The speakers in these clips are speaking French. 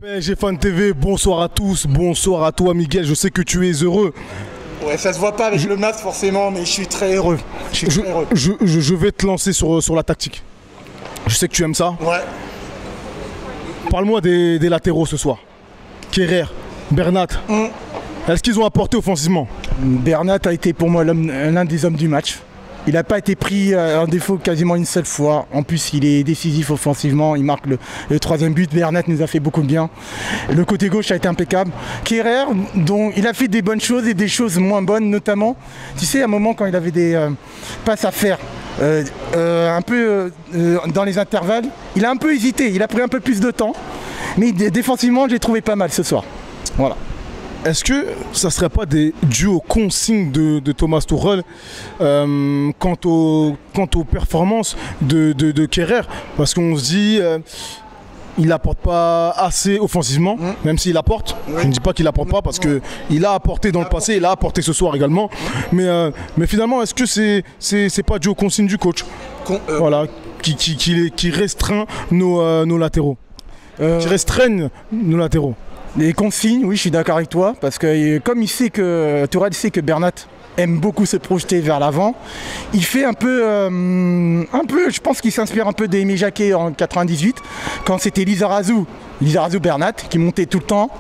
PSG Fan TV, bonsoir à tous, bonsoir à toi Miguel, je sais que tu es heureux. Ouais, ça se voit pas avec le masque forcément, mais je suis très heureux. Je vais te lancer sur la tactique. Je sais que tu aimes ça. Ouais. Parle-moi des latéraux ce soir. Kerrer, Bernat. Est-ce qu'ils ont apporté offensivement? Bernat a été pour moi l'un des hommes du match. Il n'a pas été pris en défaut quasiment une seule fois. En plus, il est décisif offensivement. Il marque le troisième but. Bernat nous a fait beaucoup de bien. Le côté gauche a été impeccable. Kerrer, dont il a fait des bonnes choses et des choses moins bonnes, notamment, tu sais, à un moment quand il avait des passes à faire, un peu dans les intervalles, il a un peu hésité. Il a pris un peu plus de temps. Mais défensivement, je l'ai trouvé pas mal ce soir. Voilà. Est-ce que ça ne serait pas dû aux consignes de Thomas Tuchel quant aux performances de Kerrer? Parce qu'on se dit il n'apporte pas assez offensivement, même s'il apporte. Je ne dis pas qu'il n'apporte pas parce qu'il a apporté dans le passé, il a apporté ce soir également. Mais finalement, est-ce que c'est pas dû aux consignes du coach voilà, qui restreint nos latéraux, qui restreignent nos latéraux? Les consignes, oui, je suis d'accord avec toi, parce que comme il sait que Tuchel sait que Bernat aime beaucoup se projeter vers l'avant, il fait un peu, je pense qu'il s'inspire un peu d'Aimé Jacquet en 98, quand c'était Lizarazu Bernat qui montait tout le temps,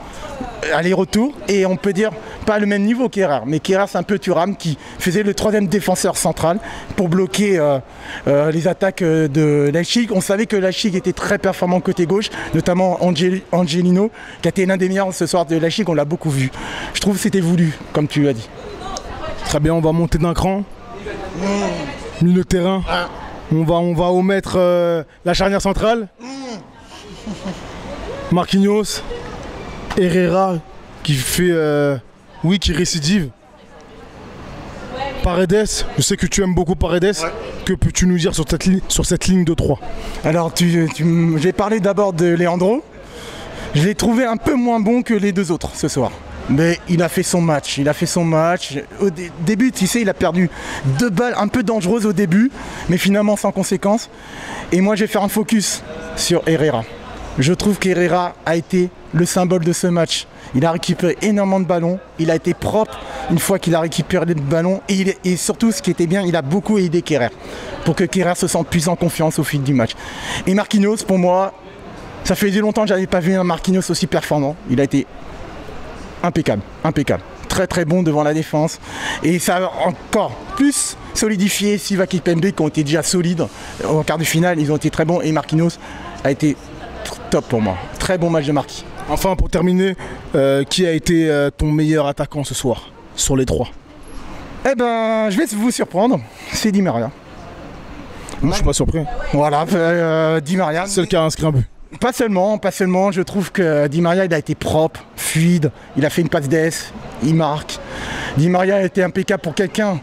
aller-retour, et on peut dire pas le même niveau qu'Kerrer, mais Kerrer c'est un peu Thuram qui faisait le troisième défenseur central pour bloquer les attaques de Leipzig. On savait que Leipzig était très performant côté gauche, notamment Angelino, qui a été l'un des meilleurs ce soir de Leipzig, on l'a beaucoup vu. Je trouve que c'était voulu, comme tu as dit. Très bien, on va monter d'un cran. Milieu de terrain. On va omettre la charnière centrale. Marquinhos, Herrera qui fait, qui récidive. Paredes, je sais que tu aimes beaucoup Paredes. Ouais. Que peux-tu nous dire sur cette ligne de 3? Alors, j'ai parlé d'abord de Leandro. Je l'ai trouvé un peu moins bon que les deux autres ce soir. Mais il a fait son match, Au début, tu sais, il a perdu 2 balles un peu dangereuses au début, mais finalement sans conséquence. Et moi, je vais faire un focus sur Herrera. Je trouve qu'Herrera a été le symbole de ce match. Il a récupéré énormément de ballons, il a été propre une fois qu'il a récupéré le ballon. Et surtout, ce qui était bien, il a beaucoup aidé Kerrer, pour que Kerrer se sente plus en confiance au fil du match. Et Marquinhos, pour moi, ça fait longtemps que je n'avais pas vu un Marquinhos aussi performant. Il a été impeccable. Très très bon devant la défense. Et ça a encore plus solidifié Silva Kipembe qui ont été déjà solides. Au quart de finale, ils ont été très bons. Et Marquinhos a été top pour moi. Très bon match de Marquis. Enfin, pour terminer, qui a été ton meilleur attaquant ce soir, sur les 3? Eh ben, je vais vous surprendre. C'est Di Maria. Moi, je suis pas surpris. Voilà, Di Maria. Seul qui a inscrit un but. Pas seulement, je trouve que Di Maria il a été propre, fluide, il a fait une passe d'ess, il marque. Di Maria a été impeccable pour quelqu'un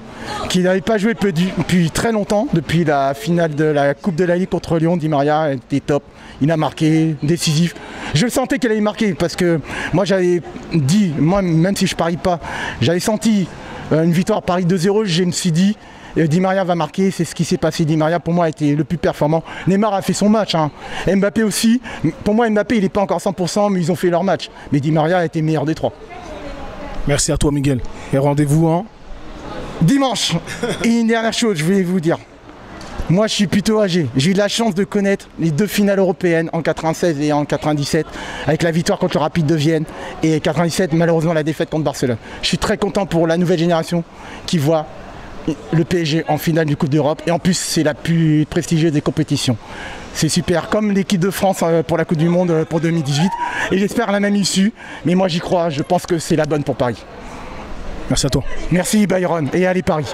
qui n'avait pas joué depuis très longtemps, depuis la finale de la Coupe de la Ligue contre Lyon. Di Maria était top, il a marqué, décisif. Je le sentais qu'elle allait marquer parce que moi j'avais dit, même si je parie pas, j'avais senti une victoire Paris 2-0, je me suis dit Di Maria va marquer, c'est ce qui s'est passé. Di Maria pour moi a été le plus performant. Neymar a fait son match, Mbappé aussi. Pour moi Mbappé il n'est pas encore 100%, mais ils ont fait leur match. Mais Di Maria a été meilleur des 3. Merci à toi Miguel. Et rendez-vous dimanche. Et une dernière chose, je voulais vous dire. Moi je suis plutôt âgé. J'ai eu la chance de connaître les 2 finales européennes en 96 et en 97, avec la victoire contre le Rapide de Vienne et 97 malheureusement la défaite contre Barcelone. Je suis très content pour la nouvelle génération qui voit le PSG en finale du Coupe d'Europe, et en plus c'est la plus prestigieuse des compétitions. C'est super, comme l'équipe de France pour la Coupe du Monde pour 2018, et j'espère la même issue, mais moi j'y crois, je pense que c'est la bonne pour Paris. Merci à toi. Merci Byron, et allez Paris.